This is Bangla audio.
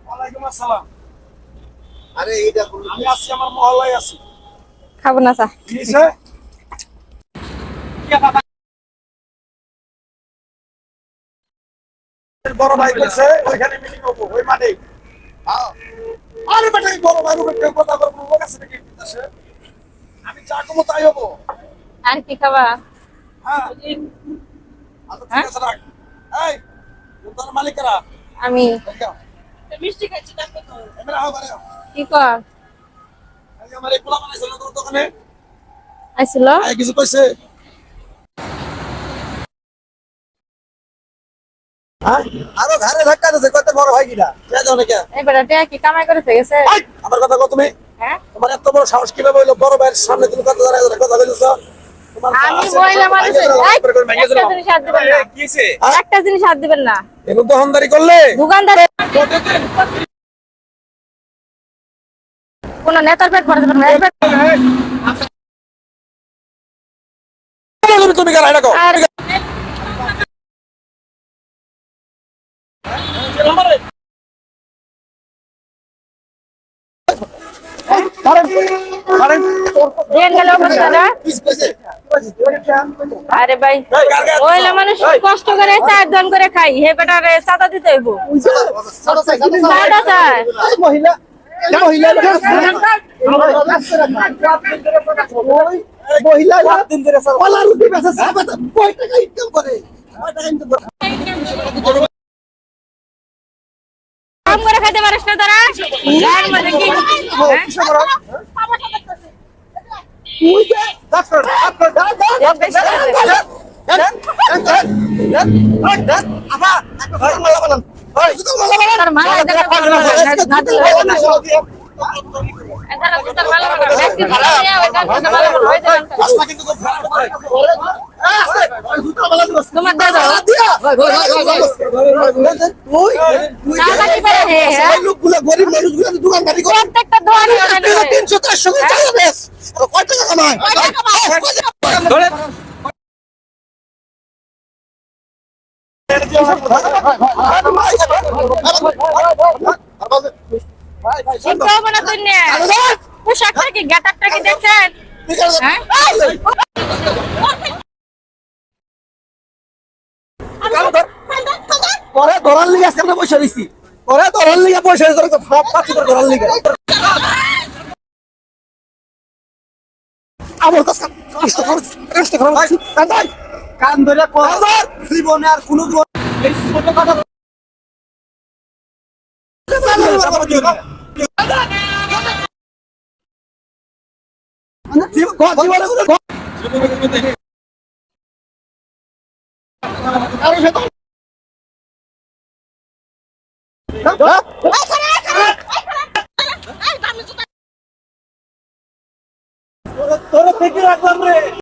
ওয়ালাইকুম আসসালাম। আরে এইটা আমি আছি, আমার মহল্লায় আছি। খাবো না চা। কি হইছে? বড় ভাই বলছে ওইখানে মিটিং করবো ওই মাঠে। আরে বেটা বড় ভাই রুবের কথা বলবো, ওর কাছে নাকি বিদেশে আমি যা কমো তাই হবো। আর কি খাবা? হ্যাঁ আচ্ছা ঠিক আছে রাখ। এই তোর মালিকেরা আমি মিষ্টি খাইছি দেখো তো এমরা হবে কি কর আমার এই পোলা বানাইছিল তোর দোকানে আইছিল? আই কিছু কইছে? হ্যাঁ আরো ঘরে ধাক্কা দিছে কত বড় ভাই কিনা কে জানে কে এই বেটাটা কি কামাই করে গেছে? আমার কথা কও তুমি। হ্যাঁ তোমার এত বড় সাহস কিভাবে হইলো বড় ভাইয়ের সামনে তুমি কথা দাঁড়ায় কথা কইছো? আমি মহিলা মানুষ, একটা জিনিস হাত দিবেন না। কিছে একটা জিনিস হাত দিবেন না। এনু দোকানদারি করলে দোকানদার কোন নেতার পেট ভরে দেবেন না। তুমি কারা এটা কও? আরে ভাই মহিলা মানুষ কষ্ট করে চার জন করে খাই, হে বেটারে চাঁদা দিতে হইব। চাঁদা চায় মহিলা মহিলা মহিলা দিন ধরে কলা রুটি বেচে সাবাত কয় টাকা ইনকাম করে? কয় টাকা ইনকাম করে? কাম করে খাইতে পারিস না তোরা? যার মধ্যে কি তুই যে ডাক্তার ডাক্তার ডাক্তার আপা একটা ফর্মুলা বলেন। ওই তোর মা এটা না দিলে হবে না। এটা তো ভালো না, ব্যক্তি ভালো না, ওইটা ভালো না, ওই দেন। রাস্তা কিন্তু খুব খারাপ হয়। আস্তে জুতা মালা দিবস তোমার দাদা দিয়া তুই টাকা কি করে হে? ওই লোকগুলো গরিব মানুষগুলো দোকানদারি করে প্রত্যেকটা দোকানে 300 400 করে চাইলে বেশ কয় টাকা কামায়? ধরে চিন্তা হবে না তুই নে। পোশাকটা কি গাটারটা কি দেখছেন? হ্যাঁ পরে ধরার লিগে আজকে আমরা পয়সা দিছি পরে ধরার লিগে পয়সা দিছি পাঁচ করে ধরার লিগে আমার কাছে কষ্ট করে কান ধরে জীবনে আর কোনো এই ছোট কথা জীবনে